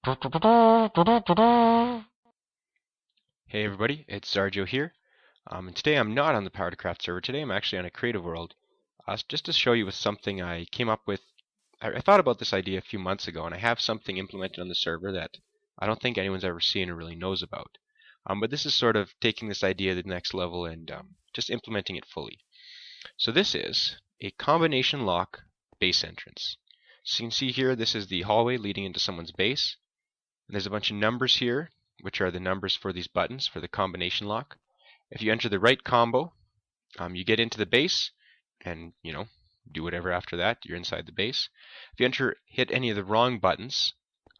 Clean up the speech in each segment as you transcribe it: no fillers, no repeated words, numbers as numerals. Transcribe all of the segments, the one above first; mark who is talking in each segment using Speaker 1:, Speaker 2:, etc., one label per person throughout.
Speaker 1: Hey everybody, it's Zarjio here. And today I'm not on the Power to Craft server. Today I'm actually on a creative world. Just to show you with something I came up with. I thought about this idea a few months ago, and I have something implemented on the server that I don't think anyone's ever seen or really knows about. But this is sort of taking this idea to the next level and just implementing it fully. So this is a combination lock base entrance. So you can see here, this is the hallway leading into someone's base. And there's a bunch of numbers here, which are the numbers for these buttons for the combination lock. If you enter the right combo, you get into the base, and do whatever after that. You're inside the base. If you hit any of the wrong buttons,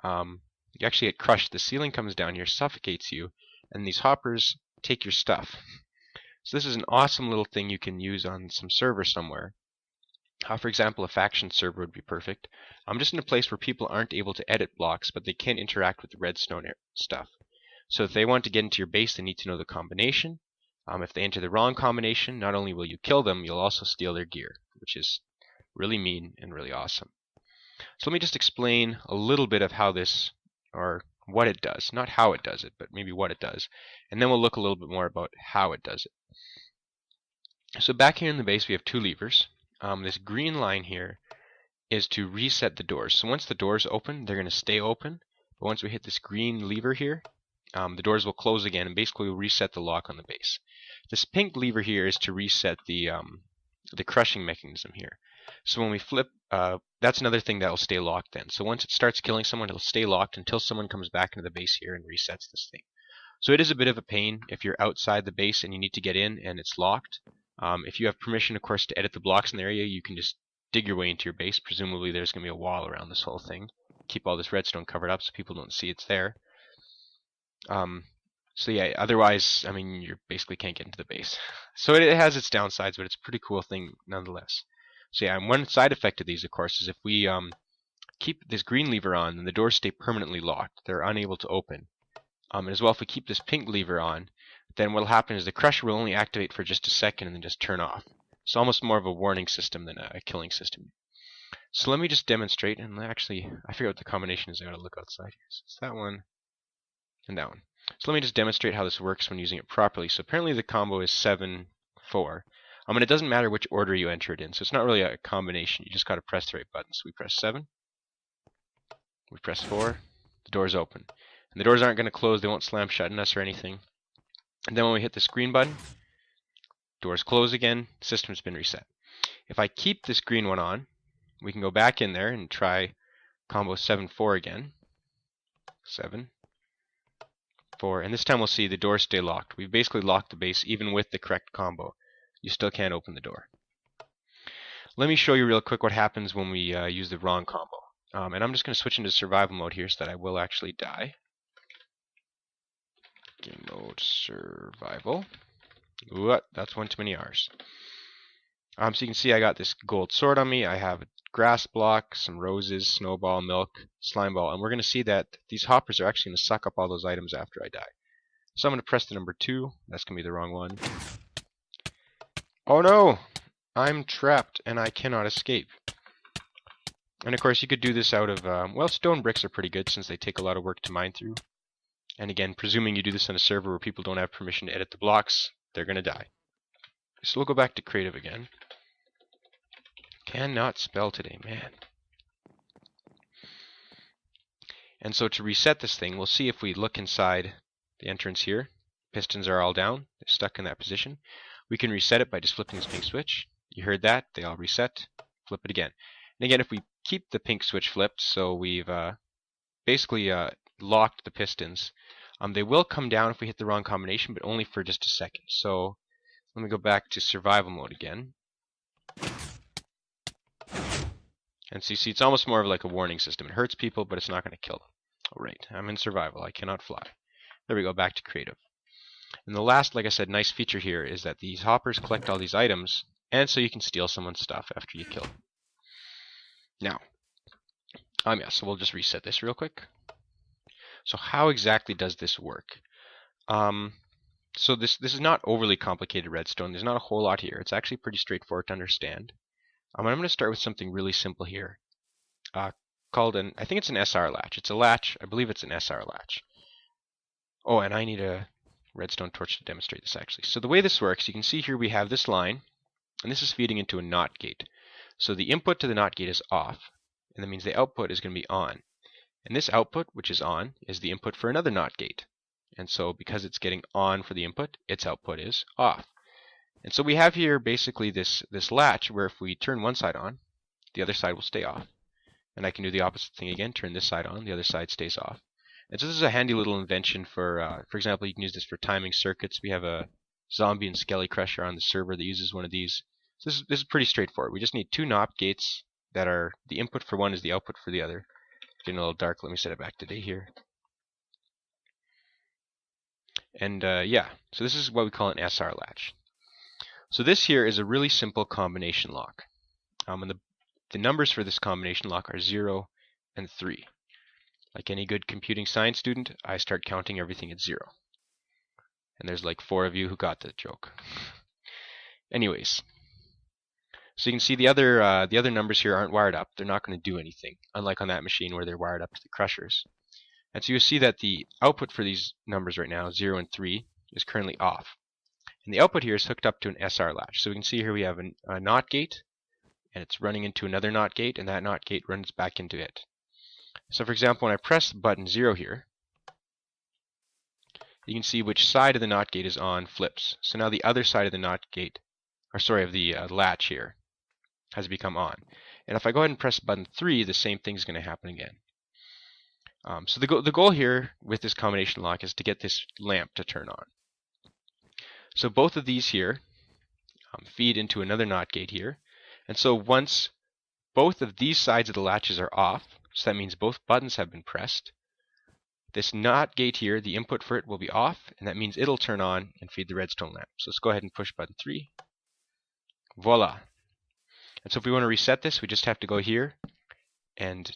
Speaker 1: you actually get crushed. The ceiling comes down here, suffocates you, and these hoppers take your stuff. So this is an awesome little thing you can use on some server somewhere. For example, a faction server would be perfect. I'm just in a place where people aren't able to edit blocks, but they can interact with the redstone stuff. So if they want to get into your base, they need to know the combination. If they enter the wrong combination, not only will you kill them, you'll also steal their gear, which is really mean and really awesome. So let me just explain a little bit of how this, or what it does. Not how it does it, but maybe what it does. And then we'll look a little bit more about how it does it. So back here in the base, we have two levers. This green line here is to reset the doors. So once the doors open, they're going to stay open. But once we hit this green lever here, the doors will close again, and basically we'll reset the lock on the base. This pink lever here is to reset the crushing mechanism here. So when we flip, that's another thing that will stay locked then. So once it starts killing someone, it'll stay locked until someone comes back into the base here and resets this thing. So it is a bit of a pain if you're outside the base and you need to get in and it's locked. If you have permission, of course, to edit the blocks in the area, you can just dig your way into your base. Presumably there's going to be a wall around this whole thing. Keep all this redstone covered up so people don't see it's there. So yeah, otherwise, I mean, you basically can't get into the base. So it has its downsides, but it's a pretty cool thing nonetheless. So yeah, and one side effect of these, of course, is if we keep this green lever on, then the doors stay permanently locked. They're unable to open. And as well, if we keep this pink lever on, then what will happen is the crusher will only activate for just a second and then just turn off. It's almost more of a warning system than a killing system. So let me just demonstrate, and actually, I forget what the combination is. I gotta look outside here. So it's that one and that one. So let me just demonstrate how this works when using it properly. So apparently the combo is 7, 4. And it doesn't matter which order you enter it in, so it's not really a combination. You just gotta press the right button. So we press 7, we press 4, the doors open. And the doors aren't going to close, they won't slam shut on us or anything. And then when we hit this green button, doors close again, system's been reset. If I keep this green one on, we can go back in there and try combo 7-4 again. 7, 4, and this time we'll see the doors stay locked. We've basically locked the base even with the correct combo. You still can't open the door. Let me show you real quick what happens when we use the wrong combo. And I'm just going to switch into survival mode here so that I will actually die. Game mode survival. Ooh, that's one too many R's. So you can see I got this gold sword on me. I have a grass block, some roses, snowball, milk, slime ball, and we're going to see that these hoppers are actually going to suck up all those items after I die. So I'm going to press the number 2. That's going to be the wrong one. Oh no! I'm trapped and I cannot escape. And of course you could do this out of, well, stone bricks are pretty good since they take a lot of work to mine through. And again, presuming you do this on a server where people don't have permission to edit the blocks, they're going to die. So we'll go back to creative again. Cannot spell today, man. And so to reset this thing, we'll see if we look inside the entrance here. Pistons are all down. They're stuck in that position. We can reset it by just flipping this pink switch. You heard that. They all reset. Flip it again. And again, if we keep the pink switch flipped, so we've basically locked the pistons, they will come down if we hit the wrong combination, but only for just a second. So let me go back to survival mode again. And so you see, it's almost more of like a warning system. It hurts people, but it's not going to kill them. Alright, I'm in survival. I cannot fly. There we go, back to creative. And the last, like I said, nice feature here is that these hoppers collect all these items, and so you can steal someone's stuff after you kill them. Now, yeah, so we'll just reset this real quick. So how exactly does this work? So this is not overly complicated redstone. There's not a whole lot here. It's actually pretty straightforward to understand. I'm going to start with something really simple here. called I think it's an SR latch. It's a latch. I believe it's an SR latch. Oh, and I need a redstone torch to demonstrate this actually. So the way this works, you can see here we have this line, and this is feeding into a NOT gate. So the input to the NOT gate is off, and that means the output is going to be on. And this output, which is on, is the input for another NOT gate. And so because it's getting on for the input, its output is off. And so we have here basically this latch where if we turn one side on, the other side will stay off. And I can do the opposite thing again, turn this side on, the other side stays off. And so this is a handy little invention for example, you can use this for timing circuits. We have a zombie and skelly crusher on the server that uses one of these. So this is pretty straightforward. We just need two NOT gates that are, the input for one is the output for the other. Getting a little dark, let me set it back to day here. And yeah, so this is what we call an SR latch. So this here is a really simple combination lock. And the numbers for this combination lock are 0 and 3. Like any good computing science student, I start counting everything at 0. And there's like 4 of you who got that joke. Anyways, so you can see the other numbers here aren't wired up. They're not going to do anything, unlike on that machine where they're wired up to the crushers. And so you see that the output for these numbers right now, 0 and 3, is currently off. And the output here is hooked up to an SR latch. So we can see here we have a NOT gate, and it's running into another NOT gate, and that NOT gate runs back into it. So for example, when I press button 0 here, you can see which side of the NOT gate is on flips. So now the other side of the NOT gate, or sorry, of the latch here, has become on. And if I go ahead and press button 3, the same thing is going to happen again. So the goal here with this combination lock is to get this lamp to turn on. So both of these here feed into another NOT gate here. And so once both of these sides of the latches are off, so that means both buttons have been pressed, this NOT gate here, the input for it will be off, and that means it'll turn on and feed the redstone lamp. So let's go ahead and push button 3. Voila. And so if we want to reset this, we just have to go here and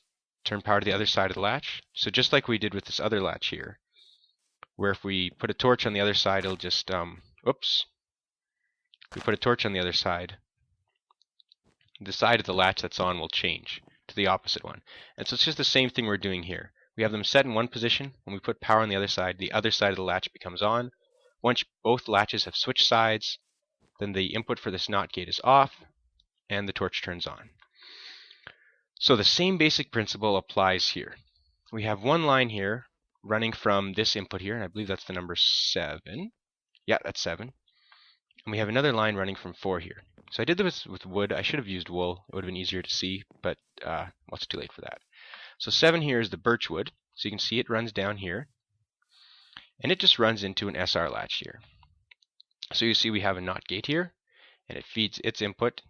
Speaker 1: turn power to the other side of the latch. So just like we did with this other latch here, where if we put a torch on the other side, it'll just, oops. If we put a torch on the other side, the side of the latch that's on will change to the opposite one. And so it's just the same thing we're doing here. We have them set in one position. When we put power on the other side of the latch becomes on. Once both latches have switched sides, then the input for this NOT gate is off, and the torch turns on. So the same basic principle applies here. We have one line here running from this input here, and I believe that's the number 7. Yeah, that's 7. And we have another line running from 4 here. So I did this with wood. I should have used wool. It would have been easier to see, but well, it's too late for that. So 7 here is the birch wood. So you can see it runs down here. And it just runs into an SR latch here. So you see we have a NOT gate here, and it feeds its input,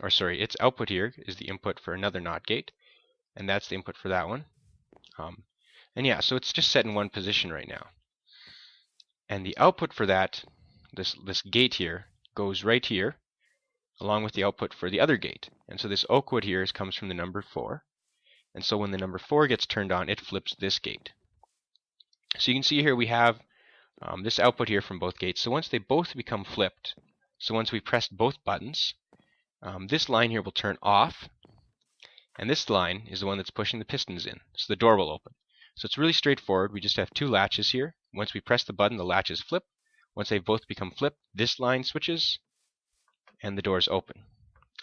Speaker 1: or sorry, its output here is the input for another NOT gate, and that's the input for that one. And yeah, so it's just set in one position right now. And the output for that, this gate here, goes right here, along with the output for the other gate. And so this oak wood here comes from the number 4. And so when the number 4 gets turned on, it flips this gate. So you can see here we have this output here from both gates. So once they both become flipped, so once we pressed both buttons, this line here will turn off, and this line is the one that's pushing the pistons in. So the door will open. So it's really straightforward. We just have two latches here. Once we press the button, the latches flip. Once they've both become flipped, this line switches, and the doors open.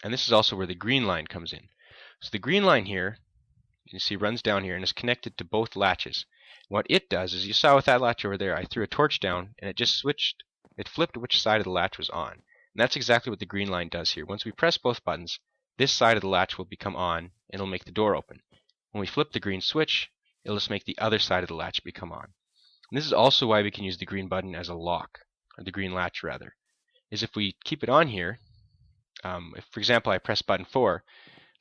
Speaker 1: And this is also where the green line comes in. So the green line here, you can see, runs down here and is connected to both latches. What it does is, you saw with that latch over there, I threw a torch down and it just switched, it flipped which side of the latch was on. And that's exactly what the green line does here. Once we press both buttons, this side of the latch will become on and it'll make the door open. When we flip the green switch, it'll just make the other side of the latch become on. And this is also why we can use the green button as a lock, or the green latch rather, is if we keep it on here, if for example I press button 4,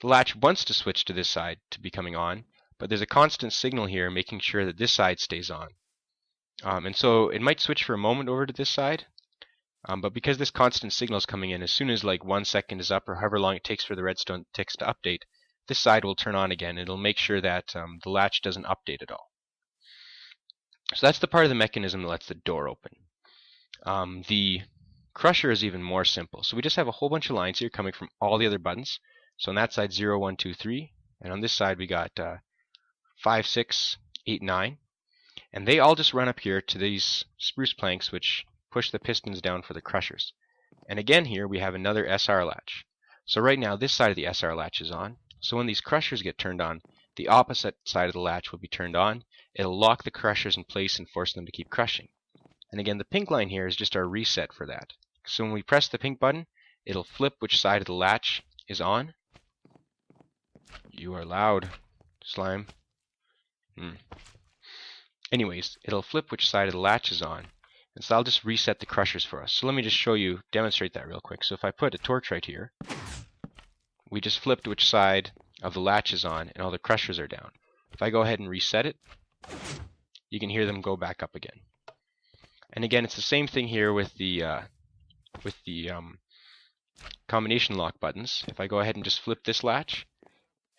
Speaker 1: the latch wants to switch to this side to becoming on, but there's a constant signal here making sure that this side stays on. And so it might switch for a moment over to this side, but because this constant signal is coming in, as soon as like 1 second is up or however long it takes for the redstone ticks to update, this side will turn on again. It'll make sure that the latch doesn't update at all. So that's the part of the mechanism that lets the door open. The crusher is even more simple. So we just have a whole bunch of lines here coming from all the other buttons. So on that side 0, 1, 2, 3, and on this side we got 5, 6, 8, 9, and they all just run up here to these spruce planks which push the pistons down for the crushers. And again here we have another SR latch. So right now this side of the SR latch is on, so when these crushers get turned on, the opposite side of the latch will be turned on. It'll lock the crushers in place and force them to keep crushing. And again, the pink line here is just our reset for that. So when we press the pink button, it'll flip which side of the latch is on. You are loud, slime. Anyways, it'll flip which side of the latch is on. And so I'll just reset the crushers for us. So let me just show you, demonstrate that real quick. So if I put a torch right here, we just flipped which side of the latch is on, and all the crushers are down. If I go ahead and reset it, you can hear them go back up again. And again, it's the same thing here with the combination lock buttons. If I go ahead and just flip this latch,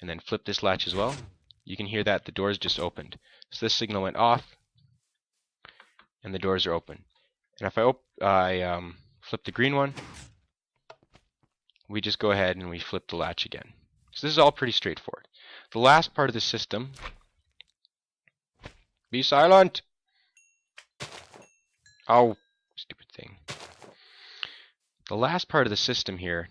Speaker 1: and then flip this latch as well, you can hear that the doors just opened. So this signal went off, and the doors are open. And if I flip the green one, we just go ahead and we flip the latch again. So this is all pretty straightforward. The last part of the system, be silent! Oh, stupid thing. The last part of the system here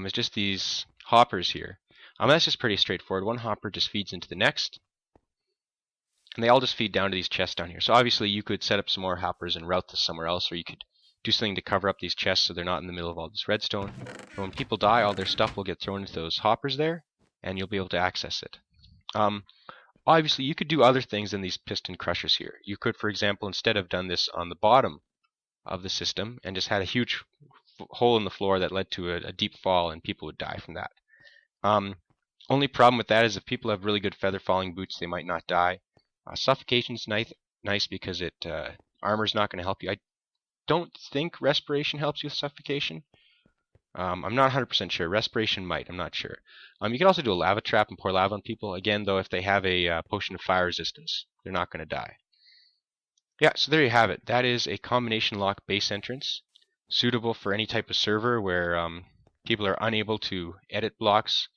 Speaker 1: is just these hoppers here. That's just pretty straightforward. One hopper just feeds into the next, and they all just feed down to these chests down here. So obviously you could set up some more hoppers and route this somewhere else, or you could do something to cover up these chests so they're not in the middle of all this redstone. But when people die, all their stuff will get thrown into those hoppers there, and you'll be able to access it. Obviously you could do other things than these piston crushers here. You could, for example, instead have done this on the bottom of the system and just had a huge hole in the floor that led to a deep fall, and people would die from that. Only problem with that is if people have really good feather falling boots, they might not die. Suffocation's nice because armor's not going to help you. I don't think respiration helps you with suffocation. I'm not 100% sure. Respiration might. I'm not sure. You can also do a lava trap and pour lava on people. Again, though, if they have a potion of fire resistance, they're not going to die. Yeah, so there you have it. That is a combination lock base entrance, suitable for any type of server where people are unable to edit blocks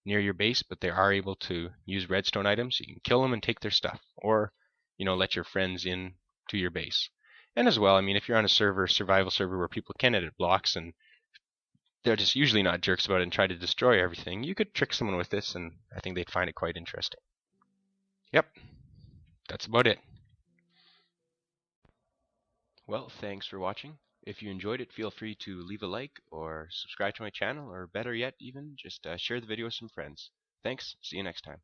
Speaker 1: near your base, but they are able to use redstone items. You can kill them and take their stuff, or let your friends in to your base. And as well, I mean, if you're on a survival server where people can edit blocks and they're just usually not jerks about it and try to destroy everything, you could trick someone with this, and I think they'd find it quite interesting. Yep, that's about it. Well, thanks for watching. If you enjoyed it, feel free to leave a like or subscribe to my channel, or better yet even, just share the video with some friends. Thanks, see you next time.